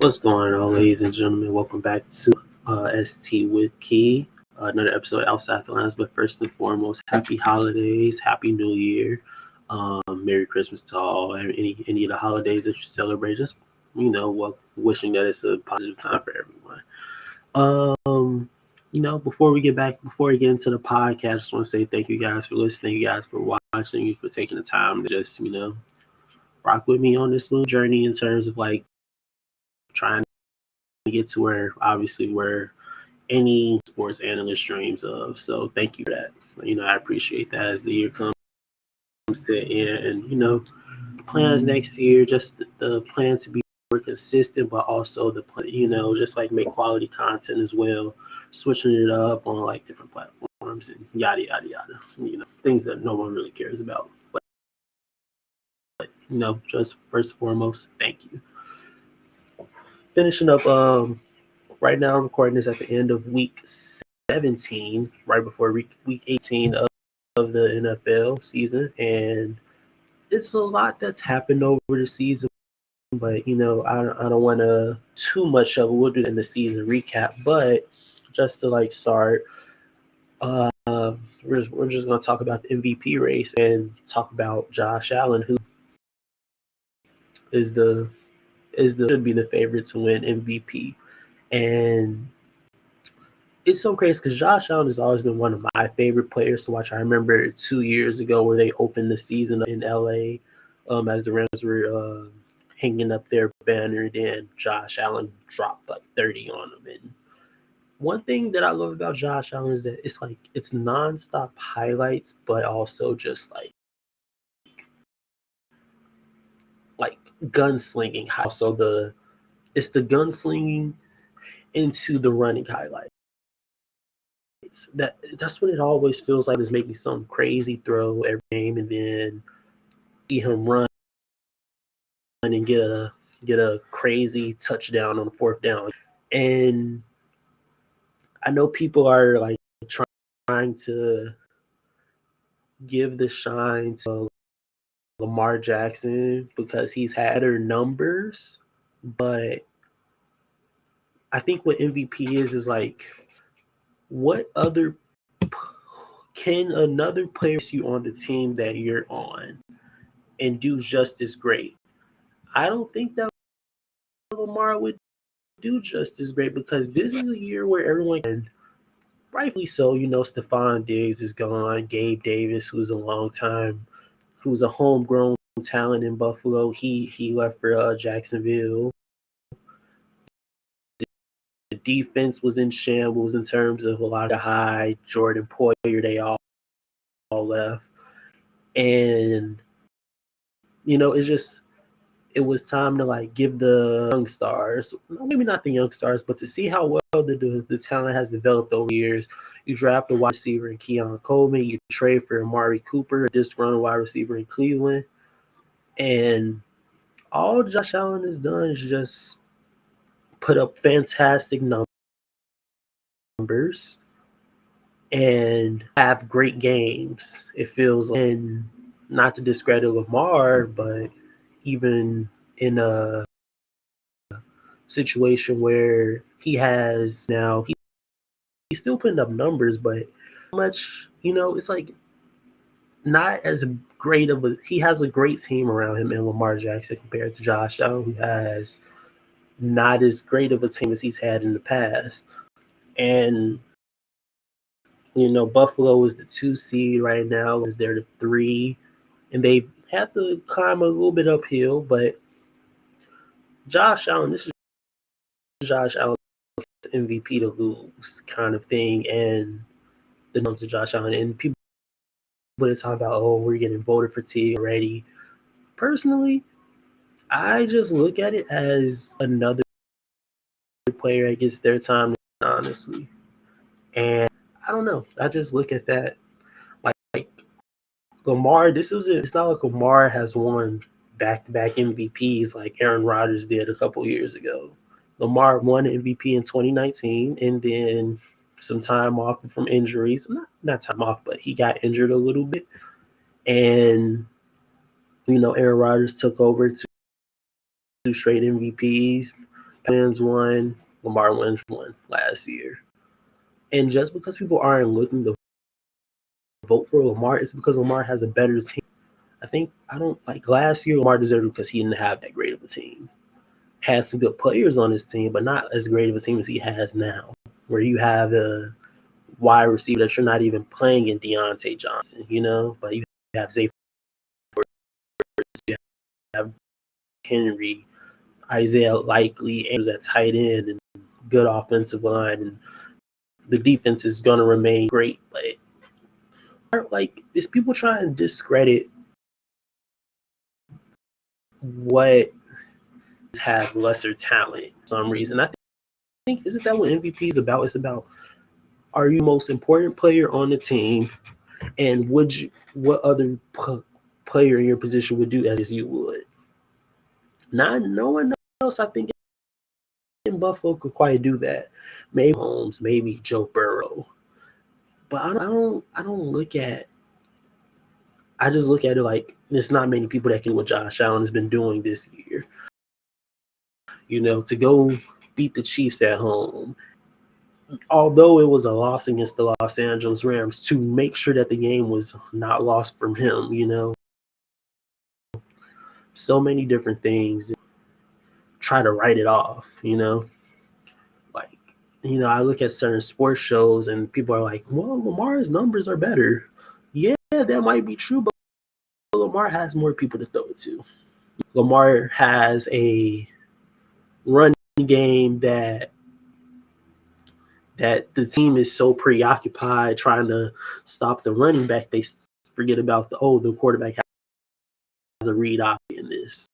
What's going on, ladies and gentlemen? Welcome back to ST with Key, another episode outside the lines. But first and foremost, happy holidays, happy New Year, Merry Christmas to all. And any of the holidays that you celebrate, just wishing that it's a positive time for everyone. Before we get into the podcast, I just want to say thank you guys for listening, you guys for watching, you for taking the time to just rock with me on this little journey in terms of like trying to get to where any sports analyst dreams of. So thank you for that. I appreciate that as the year comes to an end. And plans next year, just the plan to be more consistent, but also just like make quality content as well, switching it up on like different platforms and yada yada yada. Things that no one really cares about. But just first and foremost, thank you. Finishing up right now, I'm recording this at the end of week 17, right before week 18 of the NFL season. And it's a lot that's happened over the season, but I don't want to too much of it. We'll do it in the season recap, but just to like start, we're just going to talk about the MVP race and talk about Josh Allen, who should be the favorite to win MVP. And it's so crazy because Josh Allen has always been one of my favorite players to watch. I remember 2 years ago where they opened the season in LA, as the Rams were hanging up their banner. Then Josh Allen dropped like 30 on them. And one thing that I love about Josh Allen is that it's nonstop highlights, but also just like gunslinging. Also it's the gunslinging into the running highlight. That's what it always feels like, is making some crazy throw every game, and then see him run and get a crazy touchdown on the fourth down. And I know people are like trying to give the shine to Lamar Jackson because he's had better numbers, but I think what MVP is like, what other can another player you on the team that you're on and do just as great? I don't think that Lamar would do just as great, because this is a year where everyone, and rightfully so, Stephon Diggs is gone. Gabe Davis, who's a homegrown talent in Buffalo, he left for Jacksonville. The defense was in shambles in terms of a lot of high Jordan Poyer. They all left, and it was time to like give the young stars, maybe not the young stars, but to see how well the talent has developed over the years. You draft a wide receiver in Keon Coleman, you trade for Amari Cooper, a disgruntled wide receiver in Cleveland, and all Josh Allen has done is just put up fantastic numbers and have great games. It feels like, and not to discredit Lamar, but even in a situation where he's still putting up numbers, but much, it's like not as great of he has a great team around him in Lamar Jackson compared to Josh Allen, who has not as great of a team as he's had in the past. And Buffalo is the 2 seed right now, is they're the 3, and they have to climb a little bit uphill, but this is Josh Allen's MVP to lose kind of thing. And the numbers of Josh Allen, and people would talk about, oh, we're getting voter fatigue already. Personally, I just look at it as another player that gets their time, honestly. And I don't know. I just look at that like Lamar. It's not like Lamar has won back-to-back MVPs like Aaron Rodgers did a couple years ago. Lamar won MVP in 2019, and then some time off from injuries. Not time off, but he got injured a little bit. And, Aaron Rodgers took over 2 straight MVPs. Wins one, Lamar wins one last year. And just because people aren't looking to vote for Lamar, it's because Lamar has a better team. I don't like last year Lamar deserved it because he didn't have that great of a team. Had some good players on his team, but not as great of a team as he has now, where you have a wide receiver that you're not even playing in Deontay Johnson, but you have Zay Flowers, you have Henry, Isaiah Likely, and at tight end, and good offensive line, and the defense is going to remain great. But like, is people trying to discredit what has lesser talent for some reason? I think isn't that what MVP is about? It's about, are you the most important player on the team, and what other player in your position would do as you would? Not no one else, I think, in Buffalo could quite do that. Maybe Holmes, maybe Joe Burrow, but I don't look at. I just look at it like there's not many people that can do what Josh Allen has been doing this year. To go beat the Chiefs at home, although it was a loss against the Los Angeles Rams, to make sure that the game was not lost from him. So many different things. Try to write it off. I look at certain sports shows and people are like, well, Lamar's numbers are better. Yeah, that might be true, but Lamar has more people to throw it to. Lamar has a run game that the team is so preoccupied trying to stop the running back, they forget about the quarterback has a read option in this.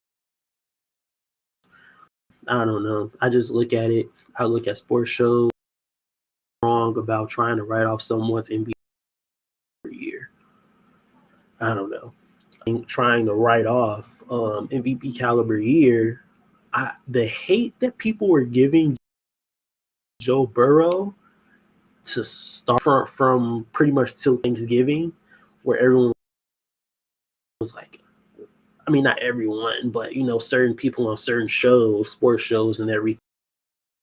I don't know. I just look at it. I look at sports shows wrong about trying to write off someone's MVP year. I don't know. Trying to write off MVP caliber year, the hate that people were giving Joe Burrow to start from pretty much till Thanksgiving, where everyone was like, I mean, not everyone, but certain people on certain shows, sports shows, and everything,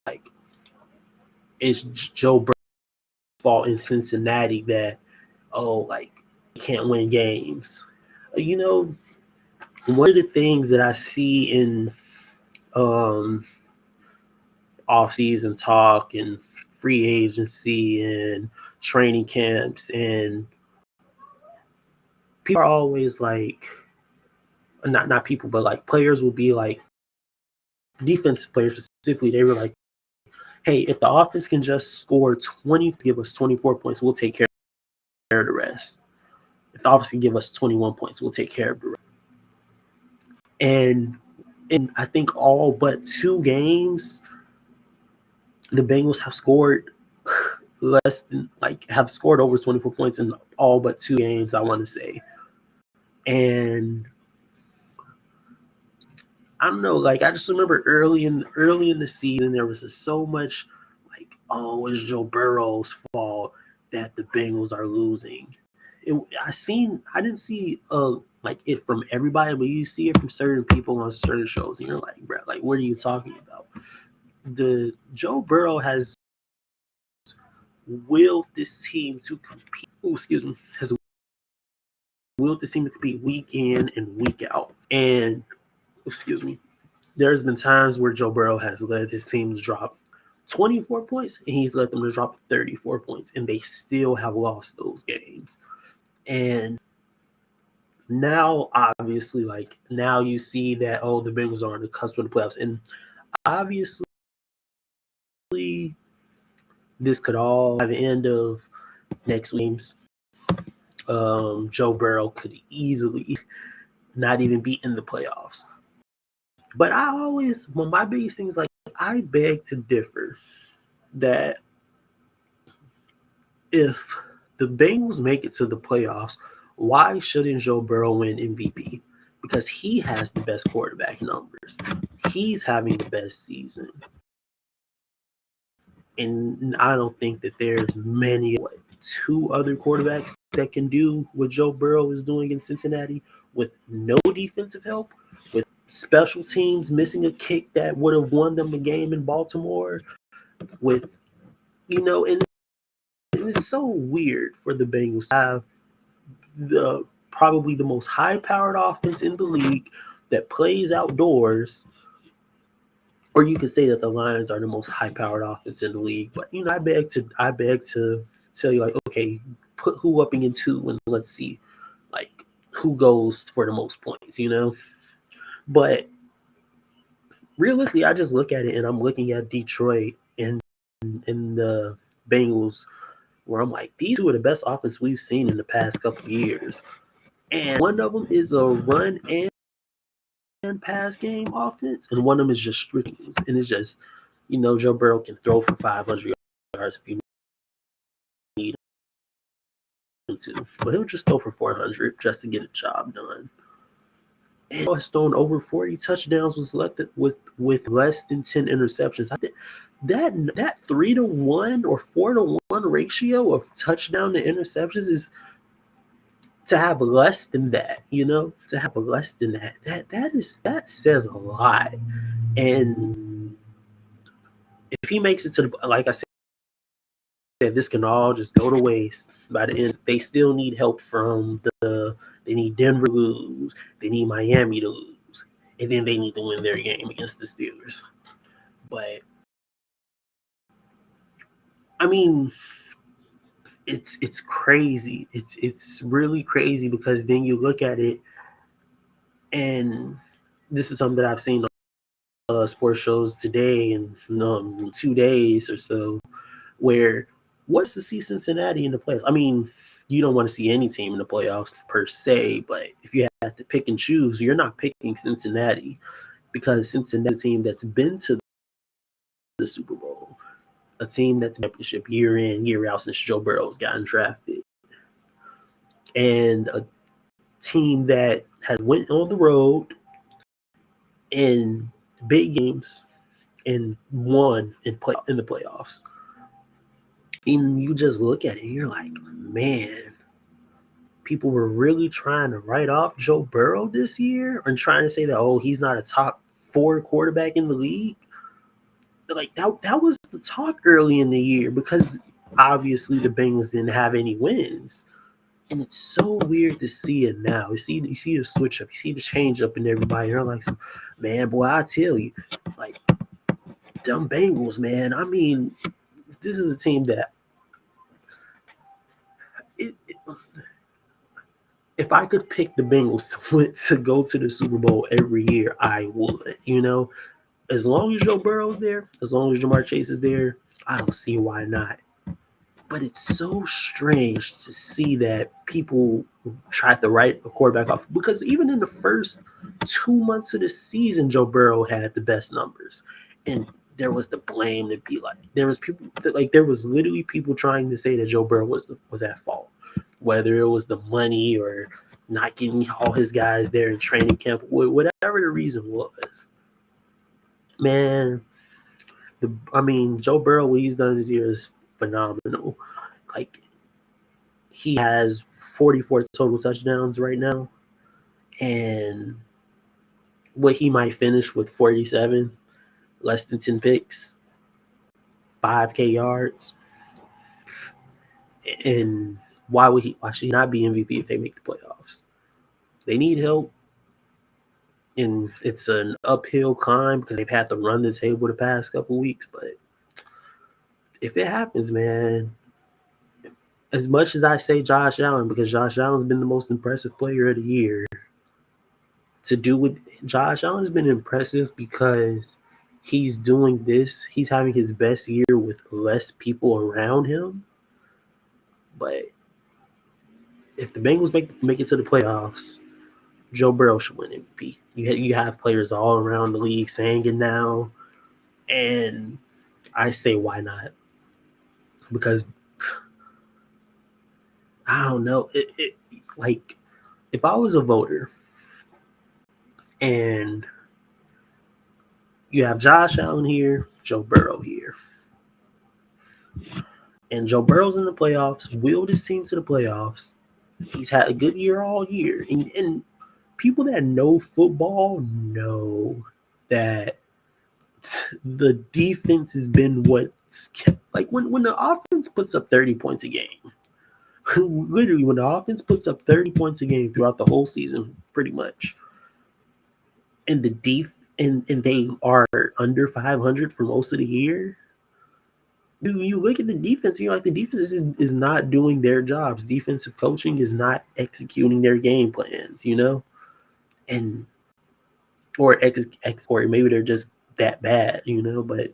like, it's Joe Burrow's fault in Cincinnati that can't win games. One of the things that I see in off-season talk and free agency and training camps, and people are always like, not people, but like players will be like, defensive players specifically, they were like, hey, if the offense can just score 20 to give us 24 points, we'll take care of the rest. If the offense can give us 21 points, we'll take care of the rest. And I think all but 2 games, the Bengals have scored have scored over 24 points in all but 2 games, I want to say. And I don't know, I just remember early in the season, there was just so much it's Joe Burrow's fault that the Bengals are losing. I didn't see it from everybody, but you see it from certain people on certain shows, and you're like, bro, what are you talking about? The Joe Burrow has willed this team to compete. Has willed this team to compete week in and week out. And there's been times where Joe Burrow has led his team to drop 24 points, and he's let them to drop 34 points, and they still have lost those games. And now, obviously, now you see that, the Bengals are on the cusp of the playoffs. And obviously, this could all, by the end of next games, Joe Burrow could easily not even be in the playoffs. But my biggest thing is, I beg to differ that if the Bengals make it to the playoffs, why shouldn't Joe Burrow win MVP? Because he has the best quarterback numbers. He's having the best season. And I don't think that there's many, 2 other quarterbacks that can do what Joe Burrow is doing in Cincinnati with no defensive help, with special teams missing a kick that would have won them the game in Baltimore. With and it's so weird for the Bengals to have the probably the most high-powered offense in the league that plays outdoors, or you could say that the Lions are the most high-powered offense in the league. But I beg to tell you, like, okay, put who up against who, and let's see, like, who goes for the most points. But realistically, I just look at it, and I'm looking at Detroit and the Bengals, where I'm like, these two are the best offense we've seen in the past couple of years. And one of them is a run and pass game offense, and one of them is just strict. And it's just, Joe Burrow can throw for 500 yards if you need him to, but he'll just throw for 400 just to get a job done. And he's thrown over 40 touchdowns with less than 10 interceptions. I think that 3-to-1 or 4-to-1 ratio of touchdown to interceptions is to have less than that, to have less than that says a lot. And if he makes it to the, like I said, this can all just go to waste by the end. They still need help from they need Denver to lose, they need Miami to lose, and then they need to win their game against the Steelers. But I mean, it's crazy. It's really crazy, because then you look at it, and this is something that I've seen on sports shows today and 2 days or so, where what's to see Cincinnati in the playoffs? I mean, you don't want to see any team in the playoffs per se, but if you have to pick and choose, you're not picking Cincinnati, because Cincinnati's a team that's been to the Super Bowl, a team that's championship year in, year out since Joe Burrow's gotten drafted, and a team that has went on the road in big games and won in the playoffs. And you just look at it and you're like, man, people were really trying to write off Joe Burrow this year and trying to say that, oh, he's not a top 4 quarterback in the league. Like, that was the talk early in the year, because obviously the Bengals didn't have any wins. And it's so weird to see it now. You see the switch up, you see the change up in everybody. You're like, man, boy, I tell you, like, dumb Bengals, man. I mean, this is a team that if I could pick the Bengals to go to the Super Bowl every year, I would. As long as Joe Burrow's there, as long as Ja'Marr Chase is there, I don't see why not. But it's so strange to see that people tried to write a quarterback off, because even in the first 2 months of the season, Joe Burrow had the best numbers, and there was the blame to be like, there was literally people trying to say that Joe Burrow was at fault, whether it was the money or not getting all his guys there in training camp, whatever the reason was. Man, Joe Burrow, what he's done this year is phenomenal. Like, he has 44 total touchdowns right now, and what he might finish with 47, less than 10 picks, 5K yards. And why should he not be MVP if they make the playoffs? They need help, and it's an uphill climb because they've had to run the table the past couple weeks. But if it happens, man, as much as I say Josh Allen, because Josh Allen's been the most impressive player of the year, to do with Josh Allen has been impressive because he's doing this. He's having his best year with less people around him. But if the Bengals make it to the playoffs, Joe Burrow should win MVP. You have players all around the league saying it now, and I say, why not? Because I don't know. Like, if I was a voter and you have Josh Allen here, Joe Burrow here, and Joe Burrow's in the playoffs, willed his team to the playoffs. He's had a good year all year, and people that know football know that the defense has been what's kept, like when the offense puts up 30 points a game, literally when the offense puts up 30 points a game throughout the whole season, pretty much, and and they are under 500 for most of the year. You look at the defense, you're like, the defense is not doing their jobs. Defensive coaching is not executing their game plans, and or maybe they're just that bad, But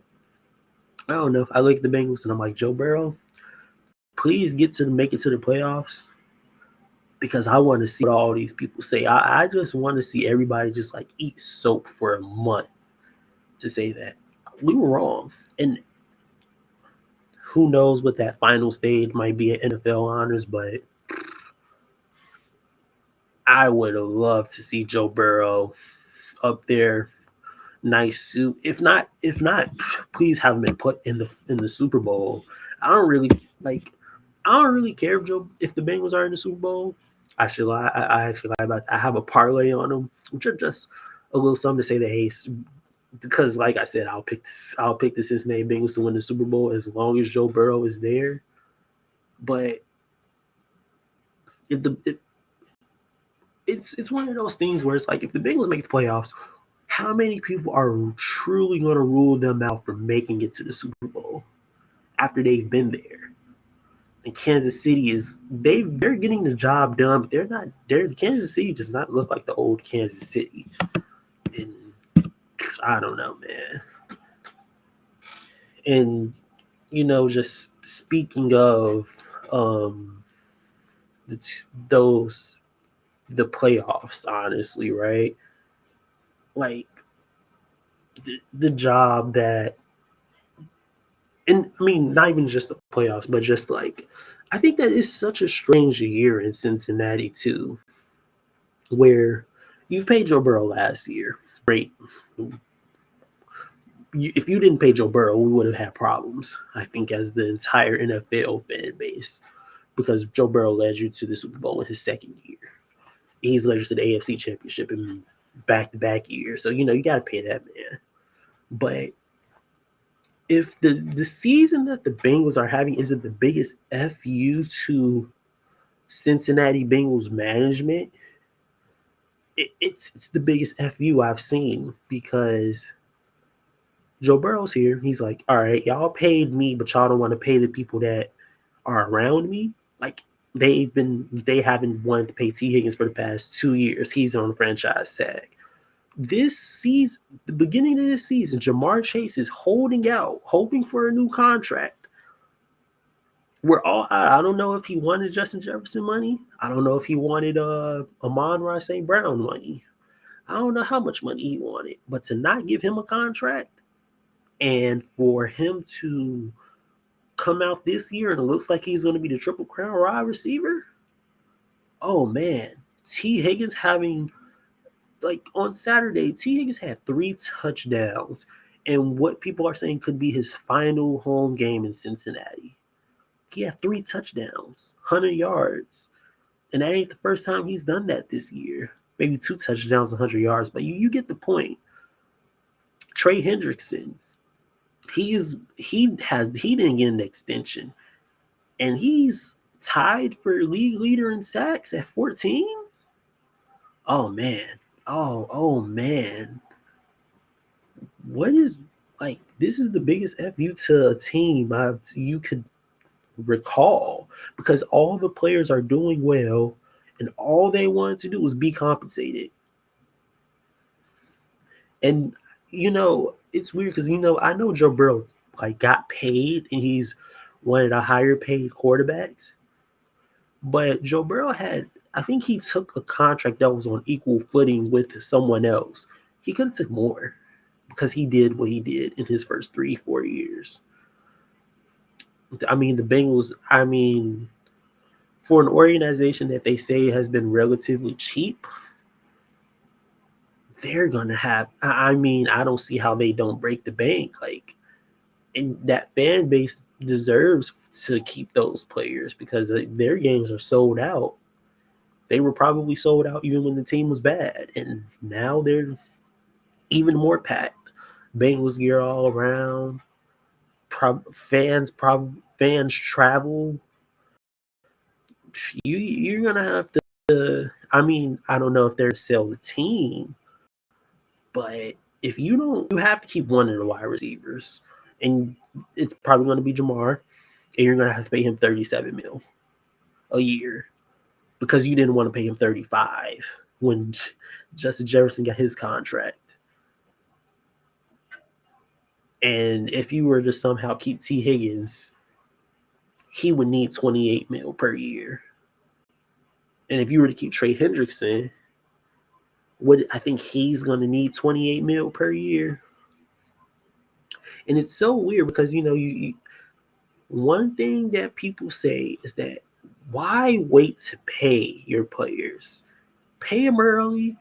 I don't know. I look at the Bengals and I'm like, Joe Burrow, please make it to the playoffs, because I want to see what all these people say. I just want to see everybody just like eat soap for a month to say that we were wrong. And who knows what that final stage might be at NFL honors, but I would have loved to see Joe Burrow up there, nice suit. If not, please have him been put in the Super Bowl. I don't really care if the Bengals are in the Super Bowl. I should lie. I actually lie about that. I have a parlay on them, which are just a little something to say that, hey, because like I said, I'll pick the Cincinnati Bengals to win the Super Bowl as long as Joe Burrow is there. But it's one of those things where it's like, if the Bengals make the playoffs, how many people are truly going to rule them out from making it to the Super Bowl after they've been there? And Kansas City they're getting the job done, but Kansas City does not look like the old Kansas City. And I don't know, man. And just speaking of the playoffs, honestly, right? Like the job that, and I mean, not even just the playoffs, but just like, I think that is such a strange year in Cincinnati too, where you paid Joe Burrow last year. Great. If you didn't pay Joe Burrow, we would have had problems, I think, as the entire NFL fan base, because Joe Burrow led you to the Super Bowl in his second year. He's led you to the AFC Championship in back-to-back years. So, you got to pay that man. But if the season that the Bengals are having isn't the biggest FU to Cincinnati Bengals management, it's the biggest FU I've seen, because Joe Burrow's here. He's like, all right, y'all paid me, but y'all don't want to pay the people that are around me. Like, they haven't wanted to pay T. Higgins for the past 2 years. He's on the franchise tag. This season, the beginning of this season, Ja'Marr Chase is holding out, hoping for a new contract. I don't know if he wanted Justin Jefferson money. I don't know if he wanted Amon-Ra St. Brown money. I don't know how much money he wanted, but to not give him a contract, and for him to come out this year and it looks like he's going to be the Triple Crown wide receiver. Oh man, T. Higgins on Saturday, T. Higgins had 3 touchdowns, and what people are saying could be his final home game in Cincinnati. He had 3 touchdowns, 100 yards, and that ain't the first time he's done that this year. Maybe 2 touchdowns, 100 yards, but you get the point. Trey Hendrickson, he didn't get an extension, and he's tied for league leader in sacks at 14. Oh man. Oh man. What is, like, this is the biggest FU to a team you could recall, because all the players are doing well and all they wanted to do was be compensated. And it's weird because I know Joe Burrow got paid and he's one of the higher paid quarterbacks, but Joe Burrow I think he took a contract that was on equal footing with someone else. He could have took more, because he did what he did in his first 3-4 years. I mean, the Bengals, for an organization that they say has been relatively cheap, they're going to have, I don't see how they don't break the bank. And that fan base deserves to keep those players, because their games are sold out. They were probably sold out even when the team was bad, and now they're even more packed. Bengals gear all around. Fans travel. You're gonna have to. I mean, I don't know if they're to sell the team, but if you don't, you have to keep one of the wide receivers, and it's probably going to be Jamar, and you're going to have to pay him $37 million a year because you didn't want to pay him 35 when Justin Jefferson got his contract. And if you were to somehow keep T. Higgins, he would need $28 million per year. And if you were to keep Trey Hendrickson, I think he's going to need $28 million per year. And it's so weird because you one thing that people say is that why wait to pay your players? Pay them early,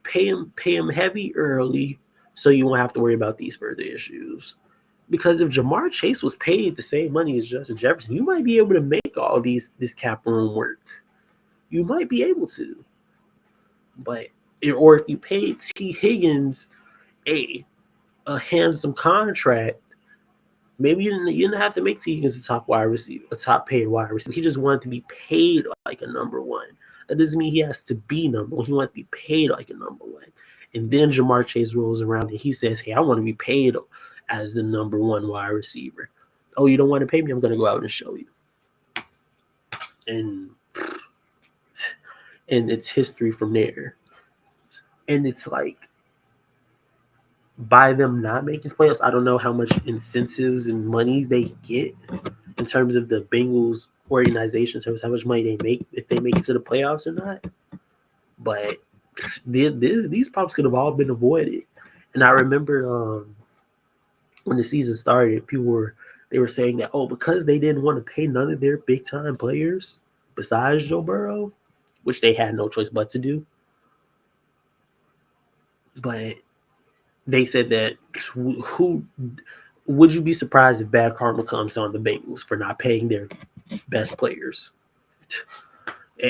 pay them heavy early, so you won't have to worry about these further issues. Because if Jamar Chase was paid the same money as Justin Jefferson, you might be able to make all this cap room work. You might be able to, but or if you paid T. Higgins a handsome contract, maybe you didn't have to make T. Higgins a top paid wide receiver. He just wanted to be paid like a number one. That doesn't mean he has to be number one. He wanted to be paid like a number one. And then Jamar Chase rolls around and he says, hey, I want to be paid as the number one wide receiver. Oh, you don't want to pay me? I'm going to go out and show you. And it's history from there. And it's like, by them not making playoffs, I don't know how much incentives and money they get in terms of the Bengals organization, in terms of how much money they make if they make it to the playoffs or not. But these problems could have all been avoided. And I remember when the season started, they were saying that, because they didn't want to pay none of their big time players besides Joe Burrow, which they had no choice but to do. But they said that who would you be surprised if bad karma comes on the Bengals for not paying their best players?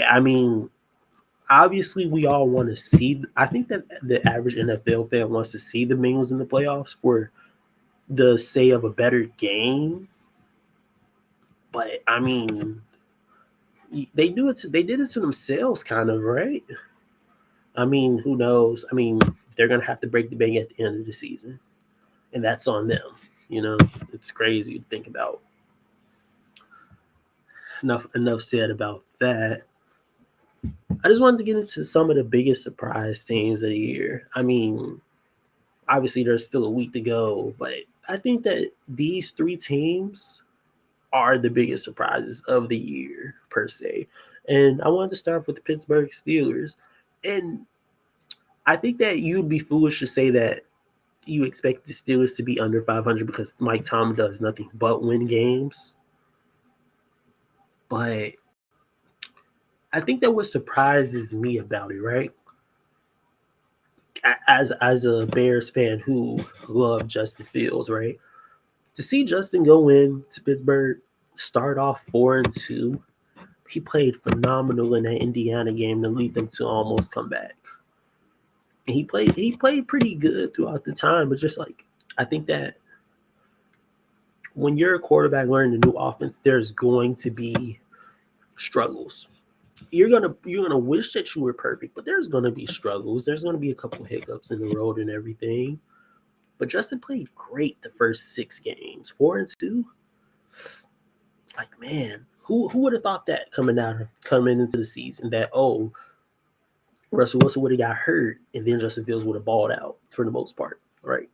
I mean, obviously we all want to see. I think that the average NFL fan wants to see the Bengals in the playoffs for the sake of a better game. But I mean, they did it to themselves, kind of, right? I mean, who knows? I mean, they're gonna have to break the bank at the end of the season, and that's on them. It's crazy to think about. Enough said about that. I just wanted to get into some of the biggest surprise teams of the year. I mean, obviously there's still a week to go, but I think that these three teams are the biggest surprises of the year per se. And I wanted to start with the Pittsburgh Steelers. And I think that you'd be foolish to say that you expect the Steelers to be under 500 because Mike Tomlin does nothing but win games. But I think that what surprises me about it, right? As a Bears fan who loved Justin Fields, right? To see Justin go in to Pittsburgh, start off 4-2, he played phenomenal in that Indiana game to lead them to almost come back. And he played pretty good throughout the time, but just like I think that when you're a quarterback learning a new offense, there's going to be struggles. You're gonna wish that you were perfect, but there's gonna be struggles. There's gonna be a couple hiccups in the road and everything. But Justin played great the first 6 games, 4-2. Like, man, who would have thought that coming into the season that Russell Wilson would have got hurt and then Justin Fields would have balled out for the most part, right?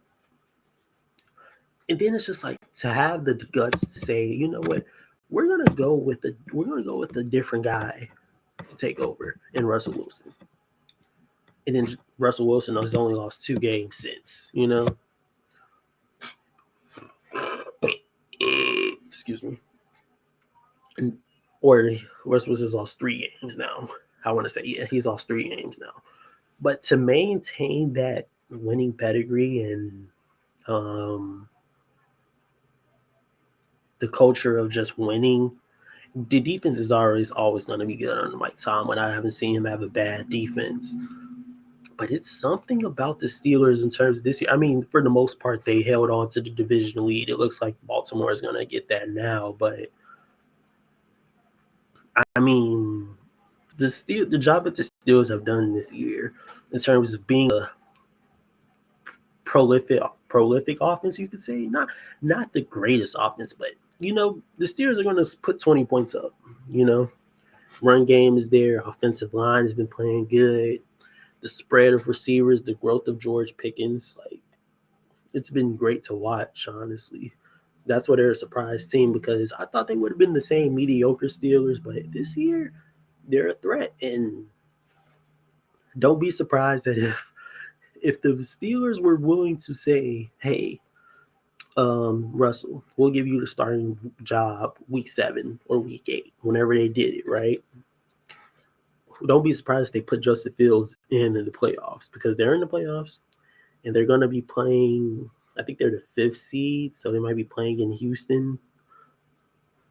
And then it's just like to have the guts to say, you know what, we're gonna go with a different guy to take over in Russell Wilson. And then Russell Wilson has only lost 2 games since, Excuse me. Or Russell Wilson's lost 3 games now. I want to say, yeah, he's lost 3 games now. But to maintain that winning pedigree and the culture of just winning the defense is always going to be good under Mike Tomlin. I haven't seen him have a bad defense. But it's something about the Steelers in terms of this year. I mean, for the most part, they held on to the division lead. It looks like Baltimore is going to get that now. But, I mean, the job that the Steelers have done this year in terms of being a prolific offense, you could say. Not the greatest offense, but, you know, the Steelers are going to put 20 points up, you know. Run game is there. Offensive line has been playing good. The spread of receivers, the growth of George Pickens, like, it's been great to watch, honestly. That's why they're a surprise team, because I thought they would have been the same mediocre Steelers, but this year they're a threat. And don't be surprised that if the Steelers were willing to say, hey, Russell, we'll give you the starting job week 7 or week 8, whenever they did it, right? Don't be surprised if they put Justin Fields in the playoffs, because they're in the playoffs and they're going to be playing, I think they're the 5th seed, so they might be playing in Houston.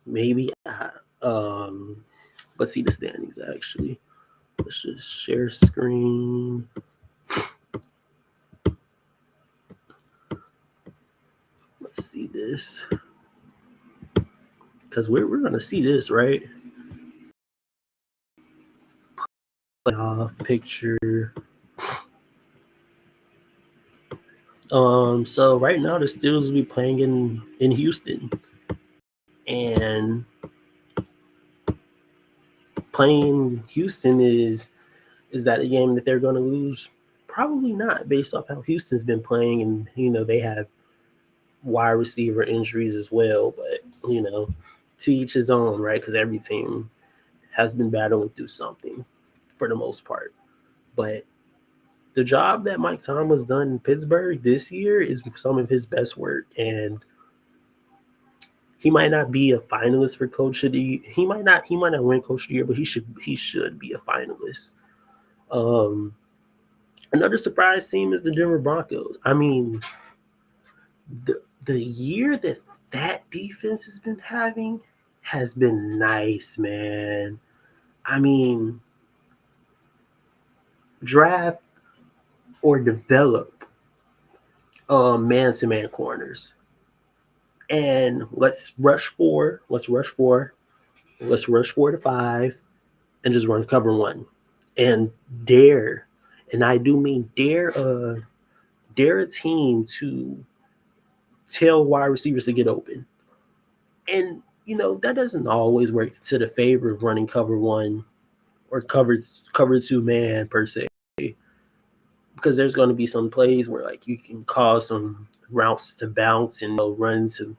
Maybe. Let's see the standings, actually. Let's just share screen. Let's see this. Because we're going to see this, right? Playoff picture. So right now the Steelers will be playing in Houston, and playing Houston is that a game that they're going to lose? Probably not, based off how Houston's been playing, and you know they have wide receiver injuries as well. But you know, to each his own, right? Because every team has been battling through something for the most part. But the job that Mike Tomlin's done in Pittsburgh this year is some of his best work, and he might not be a finalist for Coach of the Year. He might not win Coach of the Year, but he should be a finalist. Another surprise team is the Denver Broncos. I mean, the year that defense has been having has been nice, man. I mean, draft or develop man-to-man corners, and let's rush 4 to 5, and just run cover 1, and dare, and I do mean dare a team to tell wide receivers to get open. And you know that doesn't always work to the favor of running cover 1 or cover 2 man per se, because there's going to be some plays where like you can cause some routes to bounce and run some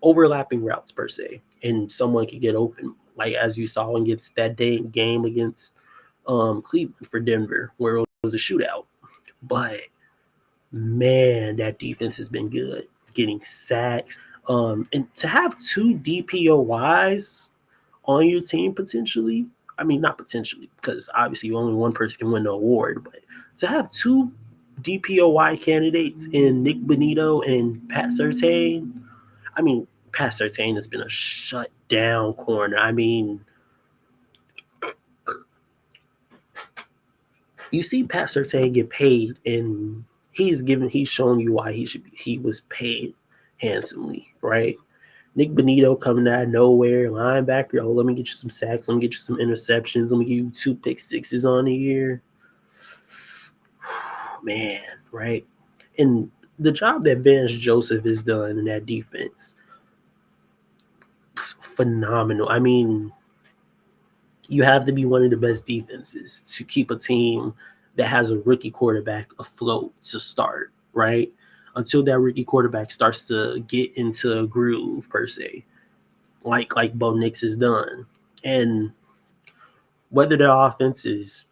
overlapping routes per se, and someone could get open, like as you saw against that game against Cleveland for Denver, where it was a shootout. But man, that defense has been good, getting sacks. And to have 2 DPOYs on your team potentially, I mean, not potentially, because obviously only one person can win the award, but to have 2 DPOY candidates in Nick Bonitto and Pat Surtain, I mean, Pat Surtain has been a shutdown corner. I mean, you see Pat Surtain get paid, and he's shown you why he was paid handsomely, right? Nick Bonitto coming out of nowhere, linebacker. Oh, let me get you some sacks. Let me get you some interceptions. Let me give you 2 pick sixes on the year. Man, right? And the job that Vance Joseph has done in that defense is phenomenal. I mean, you have to be one of the best defenses to keep a team that has a rookie quarterback afloat to start, right? Until that rookie quarterback starts to get into a groove per se, like Bo Nix has done. And whether their offense is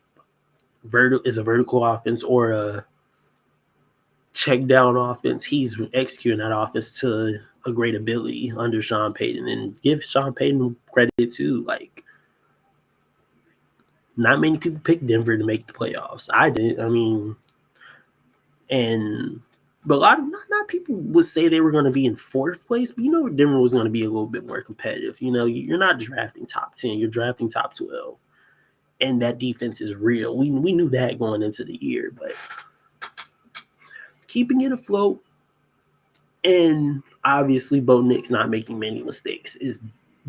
a vertical offense or a check down offense, he's executing that offense to a great ability under Sean Payton. And give Sean Payton credit too. Like, not many people picked Denver to make the playoffs. I did. I mean, and But a lot of not people would say they were going to be in fourth place, but Denver was going to be a little bit more competitive. You're not drafting top 10, you're drafting top 12, and that defense is real. We knew that going into the year, but keeping it afloat, and obviously Bo Nix not making many mistakes is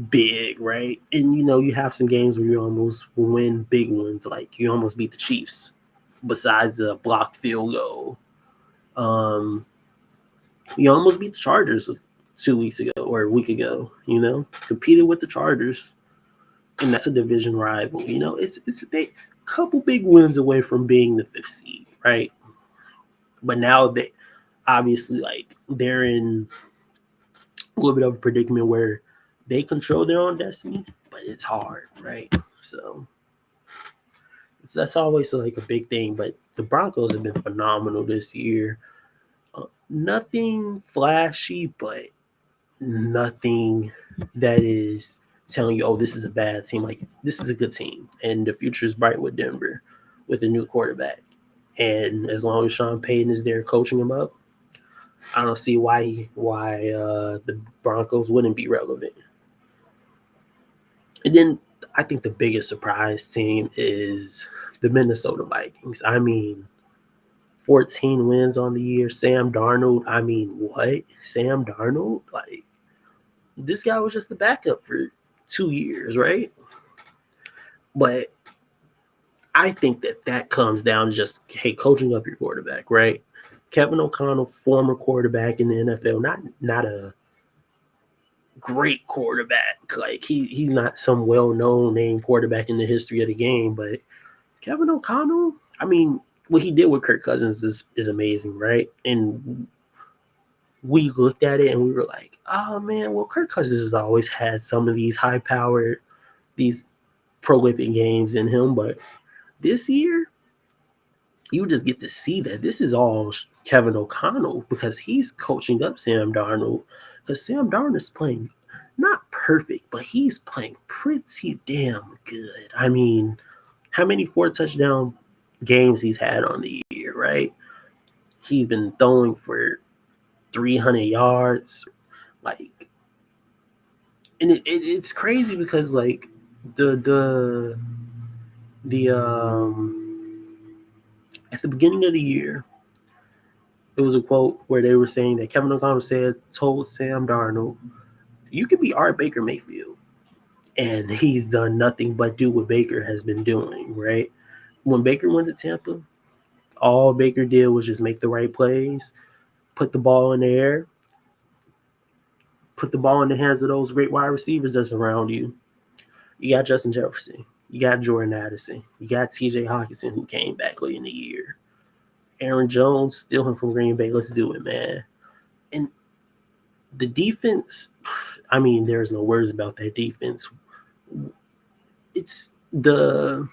big, right? And you have some games where you almost win big ones, like you almost beat the Chiefs, besides a blocked field goal. You almost beat the Chargers 2 weeks ago or a week ago. Competed with the Chargers, and that's a division rival. It's a couple big wins away from being the 5th seed, right? But now they obviously they're in a little bit of a predicament where they control their own destiny, but it's hard, right? So that's always a big thing. But the Broncos have been phenomenal this year. Nothing flashy, but nothing that is telling you, oh, this is a bad team. Like, this is a good team, and the future is bright with Denver with a new quarterback. And as long as Sean Payton is there coaching him up, I don't see why the Broncos wouldn't be relevant. And then I think the biggest surprise team is the Minnesota Vikings. I mean, 14 wins on the year. Sam Darnold. I mean, what? Sam Darnold? Like, this guy was just the backup for 2 years, right? But I think that comes down to just, hey, coaching up your quarterback, right? Kevin O'Connell, former quarterback in the NFL, not a great quarterback. Like, he's not some well-known name quarterback in the history of the game, but Kevin O'Connell, I mean, what he did with Kirk Cousins is amazing, right? And we looked at it and we were like, oh man, well, Kirk Cousins has always had some of these high-powered, these prolific games in him, but this year, you just get to see that this is all Kevin O'Connell, because he's coaching up Sam Darnold, because Sam Darnold is playing not perfect, but he's playing pretty damn good. I mean, how many 4-touchdown games he's had on the year, right? He's been throwing for 300 yards, like, and it's crazy because like the at the beginning of the year, it was a quote where they were saying that Kevin O'Connell told Sam Darnold, "You could be our Baker Mayfield," and he's done nothing but do what Baker has been doing, right? When Baker went to Tampa, all Baker did was just make the right plays, put the ball in the air, put the ball in the hands of those great wide receivers that's around you. You got Justin Jefferson. You got Jordan Addison. You got TJ Hockenson, who came back late in the year. Aaron Jones, steal him from Green Bay. Let's do it, man. And the defense, I mean, there's no words about that defense. It's the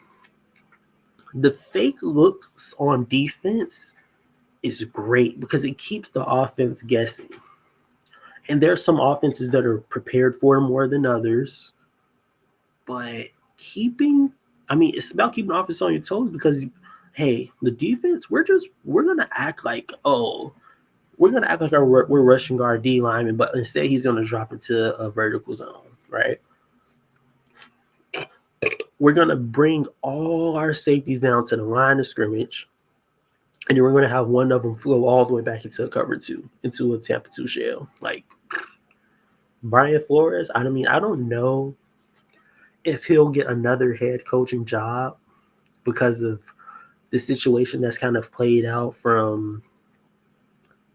fake looks on defense is great because it keeps the offense guessing. And there's some offenses that are prepared for it more than others. But it's about keeping the offense on your toes because, hey, the defense, we're going to act like, we're going to act like we're rushing our D lineman, but instead he's going to drop into a vertical zone, right? We're going to bring all our safeties down to the line of scrimmage, and then we're going to have one of them flow all the way back into a cover 2, into a Tampa 2 shell. Like, Brian Flores, I don't know if he'll get another head coaching job because of the situation that's kind of played out from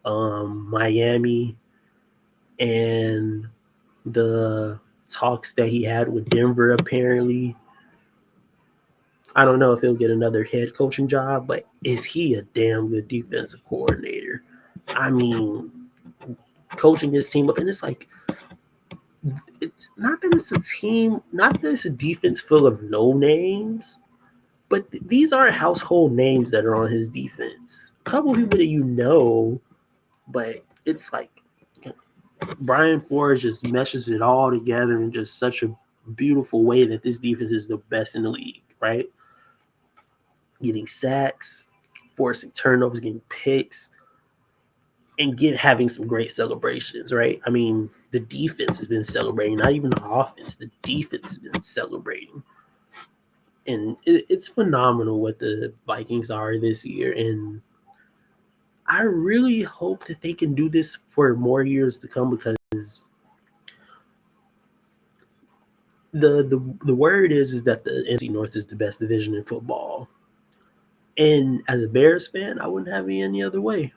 Miami and the talks that he had with Denver, apparently. I don't know if he'll get another head coaching job, but is he a damn good defensive coordinator? I mean, coaching this team up, and it's like, it's not that it's a team, not that it's a defense full of no names, but these aren't household names that are on his defense. A couple of people that but it's like Brian Flores just meshes it all together in just such a beautiful way that this defense is the best in the league, right? Getting sacks, forcing turnovers, getting picks. and having some great celebrations, right? I mean, the defense has been celebrating, not even the offense. The defense has been celebrating. And it's phenomenal what the Vikings are this year. And I really hope that they can do this for more years to come, because the word is that the NFC North is the best division in football. And as a Bears fan, I wouldn't have it any other way.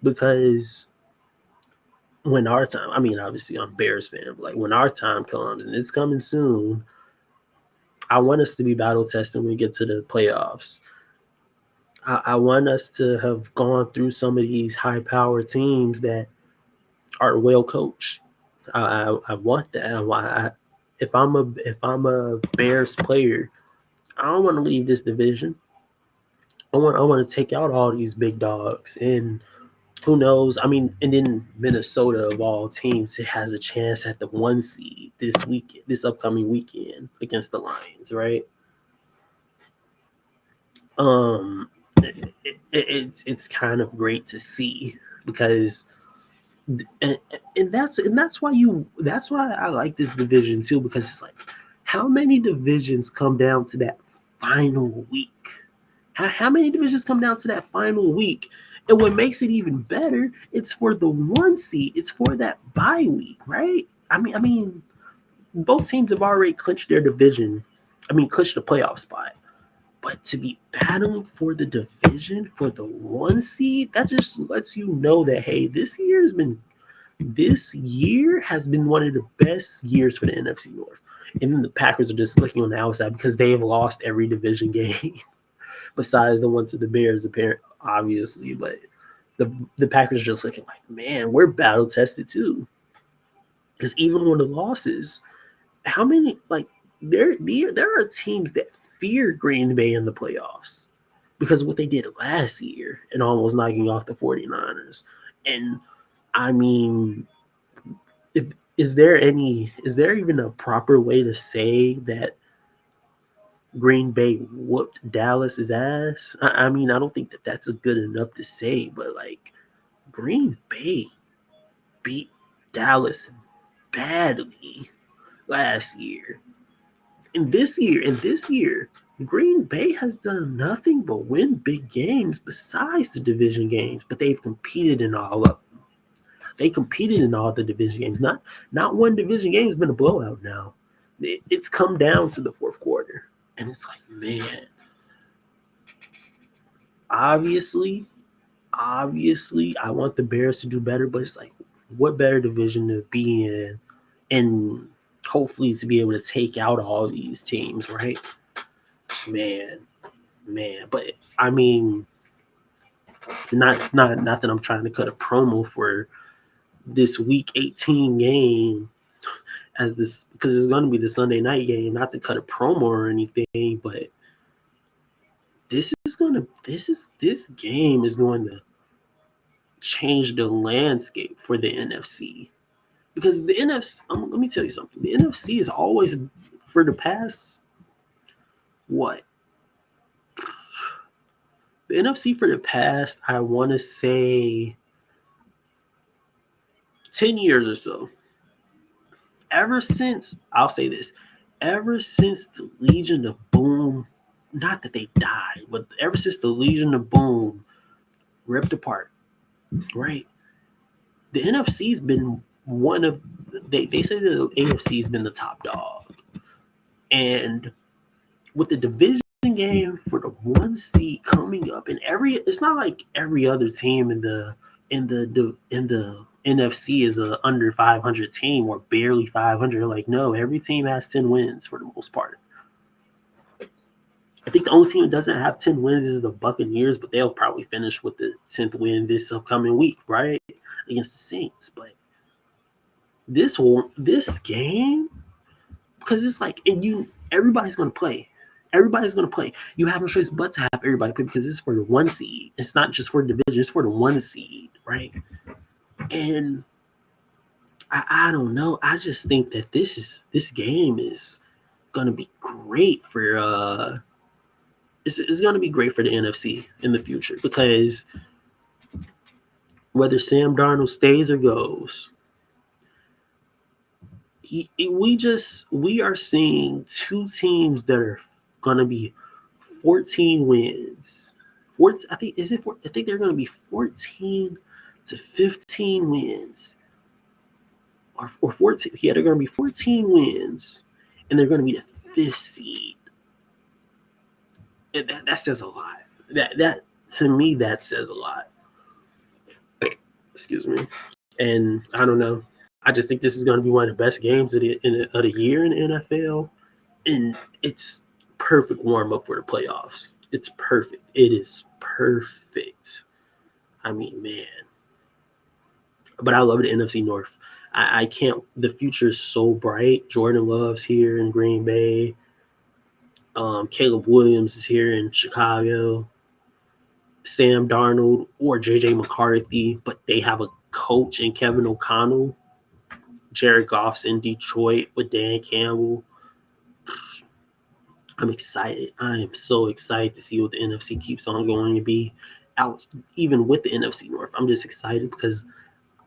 Because when our time, I mean, obviously I'm a Bears fan, but like when our time comes, and it's coming soon, I want us to be battle tested when we get to the playoffs. I want us to have gone through some of these high power teams that are well coached. I want that. If I'm a Bears player, I don't want to leave this division. I want to take out all these big dogs, and who knows? I mean, and then Minnesota of all teams, it has a chance at the 1 seed this upcoming weekend against the Lions, right? Um, it's kind of great to see, because and, that's why I like this division too, because it's like, how many divisions come down to that final week? How many divisions come down to that final week? And what makes it even better, it's for the 1 seed. It's for that bye week, right? I mean, both teams have already clinched their division. I mean, clinched the playoff spot. But to be battling for the division for the 1 seed, that just lets you know that, hey, this year has been one of the best years for the NFC North. And then the Packers are just looking on the outside because they have lost every division game besides the ones to the Bears, obviously. But the Packers are just looking like, man, we're battle tested too. Because even on the losses, how many, like, there are teams that fear Green Bay in the playoffs because of what they did last year and almost knocking off the 49ers. And I mean, if, is there even a proper way to say that Green Bay whooped Dallas's ass? I mean, I don't think that that's a good enough to say, but like, Green Bay beat Dallas badly last year. And this year, Green Bay has done nothing but win big games besides the division games, but they've competed in all of them. They competed in all the division games. Not one division game has been a blowout now. It's come down to the fourth quarter. And it's like, man, obviously, I want the Bears to do better, but it's like, what better division to be in, and hopefully to be able to take out all these teams, right? Man, but I mean, not that I'm trying to cut a promo for this week 18 game as this, because it's going to be the Sunday night game, not to cut a promo or anything, but this game is going to change the landscape for the NFC. Because the NFC, let me tell you something. The NFC is always, for the past, what? The NFC for the past, I want to say 10 years or so. I'll say this, ever since the Legion of Boom, not that they died, but ever since the Legion of Boom ripped apart, right? The NFC's been one of, they say the AFC's been the top dog. And with the division game for the 1 seed coming up, and it's not like every other team in the NFC is a under 500 team or barely 500. Like, no, every team has 10 wins for the most part. I think the only team that doesn't have 10 wins is the Buccaneers, but they'll probably finish with the 10th win this upcoming week, right? Against the Saints. But this game, because it's like, and everybody's gonna play. Everybody's gonna play. You have no choice but to have everybody play, because it's for the 1 seed. It's not just for the division, it's for the 1 seed, right? And I don't know. I just think that this game is gonna be great for it's gonna be great for the NFC in the future, because whether Sam Darnold stays or goes, we are seeing two teams that are gonna be 14 wins. 14, I think I think they're gonna be 14 to 15 wins. Or 14. Yeah, they're gonna be 14 wins, and they're gonna be the fifth seed. And that says a lot. That to me that says a lot. Excuse me. And I don't know. I just think this is going to be one of the best games of the year in the NFL, and it's perfect warm up for the playoffs. It's perfect. It is perfect. I mean, man. But I love the NFC North. I can't. The future is so bright. Jordan Love's here in Green Bay. Caleb Williams is here in Chicago. Sam Darnold or JJ McCarthy, but they have a coach in Kevin O'Connell. Jared Goff's in Detroit with Dan Campbell. I'm excited. I am so excited to see what the NFC keeps on going to be out, even with the NFC North. I'm just excited because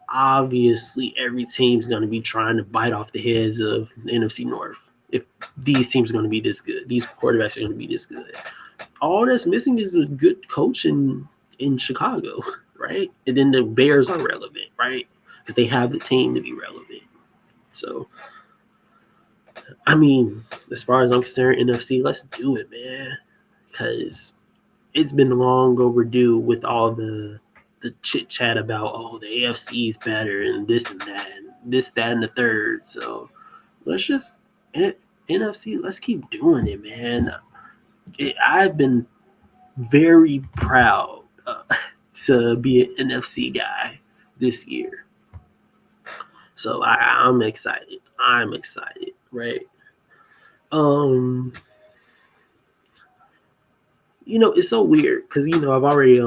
obviously every team's going to be trying to bite off the heads of the NFC North. If these teams are going to be this good, these quarterbacks are going to be this good. All that's missing is a good coach in Chicago, right? And then the Bears are relevant, right? Because they have the team to be relevant. So, I mean, as far as I'm concerned, NFC, let's do it, man. Because it's been long overdue with all the chit chat about, oh, the AFC is better and this and that and this, that, and the third. So let's just NFC. Let's keep doing it, man. I've been very proud to be an NFC guy this year. So I'm excited. I'm excited, right? It's so weird because I've already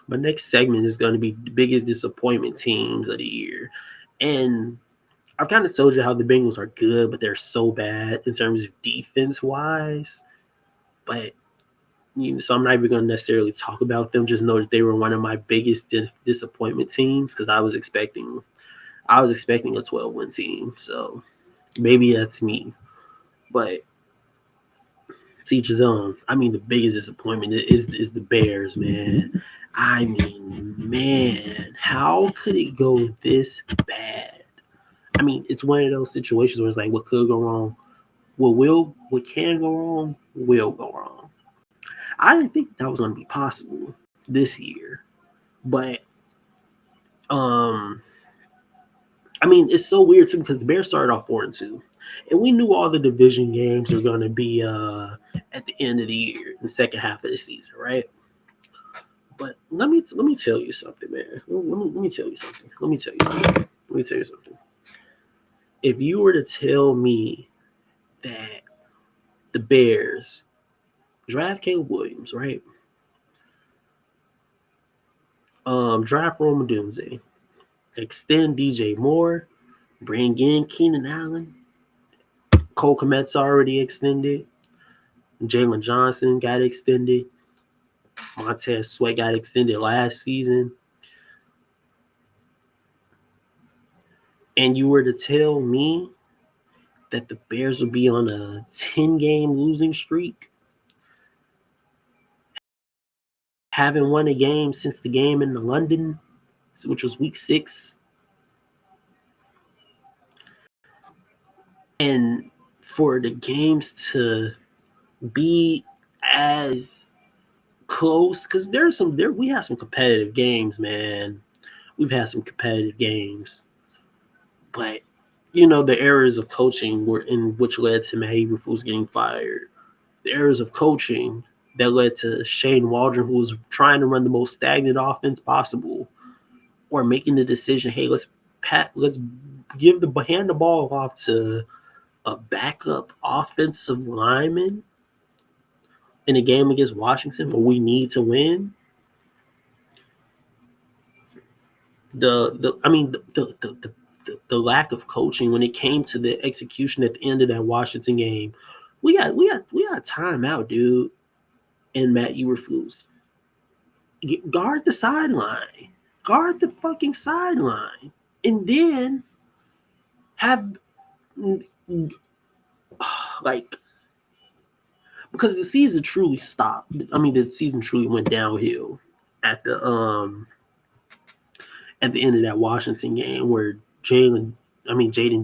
my next segment is going to be the biggest disappointment teams of the year, and I've kind of told you how the Bengals are good, but they're so bad in terms of defense wise. But so I'm not even going to necessarily talk about them. Just know that they were one of my biggest disappointment teams because I was expecting a 12-win team. So maybe that's me, but to each his own. I mean, the biggest disappointment is the Bears, man. I mean, man, how could it go this bad? I mean, it's one of those situations where it's like, what could go wrong? What can go wrong will go wrong. I didn't think that was going to be possible this year, but I mean, it's so weird too because the Bears started off 4-2, and we knew all the division games were going to be at the end of the year, in the second half of the season, right? But let me tell you something, man. Let me tell you something. If you were to tell me that the Bears draft Caleb Williams, right? Draft Rome Odunze, extend DJ Moore, bring in Keenan Allen, Cole Kmet's already extended, Jalen Johnson got extended, Montez Sweat got extended last season, and you were to tell me that the Bears would be on a 10-game losing streak, haven't won a game since the game in London, which was week 6, and for the games to be as close, because we have some competitive games, man. We've had some competitive games, but the errors of coaching were in which led to Matt Eberflus getting fired. The errors of coaching that led to Shane Waldron, who was trying to run the most stagnant offense possible, or making the decision, hey, let's hand the ball off to a backup offensive lineman in a game against Washington where we need to win. The lack of coaching when it came to the execution at the end of that Washington game, we got timeout, dude. And Matt Eberflus, guard the sideline. Guard the fucking sideline. And then have, like, because the season truly stopped. I mean, the season truly went downhill at the end of that Washington game where Jaden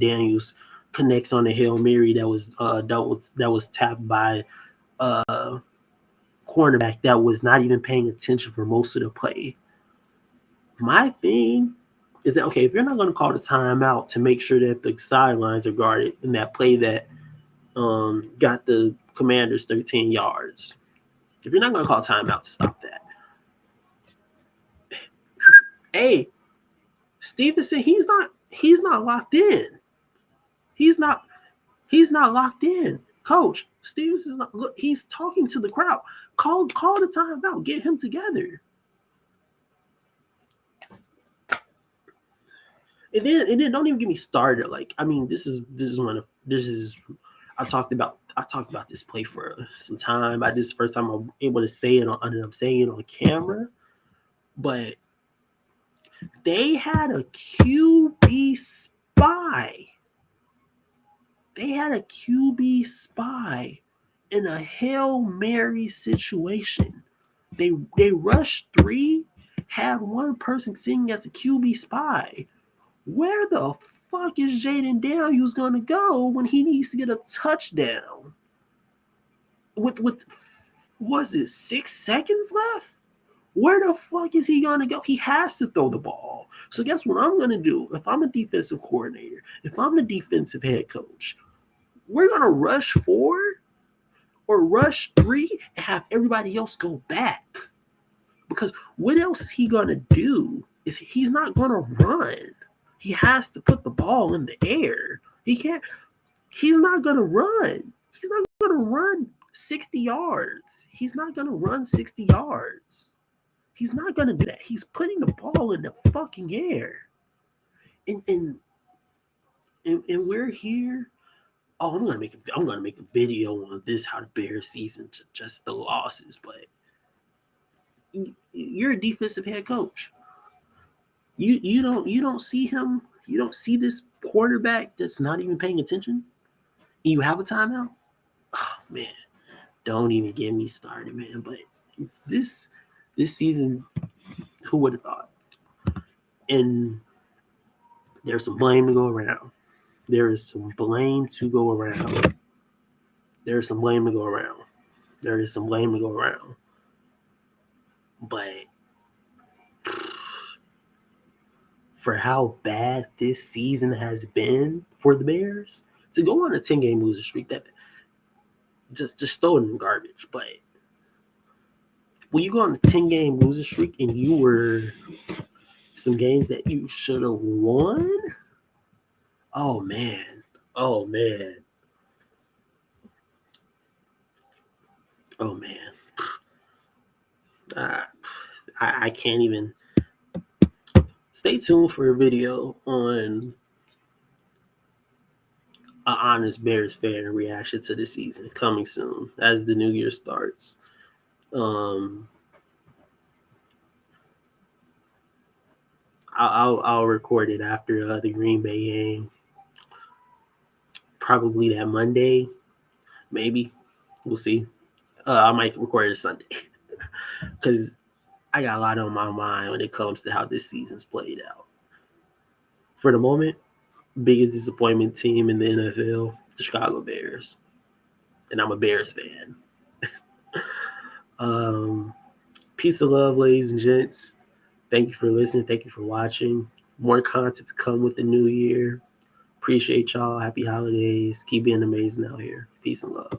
Daniels connects on a Hail Mary that was tapped by a cornerback that was not even paying attention for most of the play. My thing is that, okay, if you're not going to call the timeout to make sure that the sidelines are guarded in that play that got the Commanders 13 yards, if you're not going to call timeout to stop that, hey, Stevenson, he's not locked in. He's not locked in. Coach Stevenson's not. Look, he's talking to the crowd. Call the timeout. Get him together. And then don't even get me started. Like, I mean, I talked about this play for some time. This is the first time I'm able to say it I'm saying it on camera. But they had a QB spy. They had a QB spy in a Hail Mary situation. They rushed 3, had one person sitting as a QB spy. Where the fuck is Jaden Daniels going to go when he needs to get a touchdown? With was it 6 seconds left? Where the fuck is he going to go? He has to throw the ball. So guess what I'm going to do? If I'm a defensive coordinator, if I'm the defensive head coach, we're going to rush 4 or rush 3 and have everybody else go back. Because what else is he going to do? He's not going to run. He has to put the ball in the air. He's not going to run. He's not going to run 60 yards. He's not going to run 60 yards. He's not going to do that. He's putting the ball in the fucking air. And we're here. Oh, I'm gonna make a video on this, how the Bears season to just the losses. But you're a defensive head coach. You don't see him. You don't see this quarterback that's not even paying attention. And you have a timeout. Oh man, don't even get me started, man. But this season, who would have thought? And there's some blame to go around. There is some blame to go around. There's some blame to go around. There is some blame to go around. But for how bad this season has been for the Bears, to go on a 10-game losing streak, that just throw it in the garbage. But when you go on a 10-game losing streak and you were some games that you should have won, oh man. I can't even. Stay tuned for a video on an honest Bears fan reaction to the season coming soon as the new year starts. I'll record it after the Green Bay game. Probably that Monday, maybe. We'll see. I might record it Sunday because I got a lot on my mind when it comes to how this season's played out. For the moment, biggest disappointment team in the NFL, the Chicago Bears. And I'm a Bears fan. Peace of love, ladies and gents. Thank you for listening. Thank you for watching. More content to come with the new year. Appreciate y'all. Happy holidays. Keep being amazing out here. Peace and love.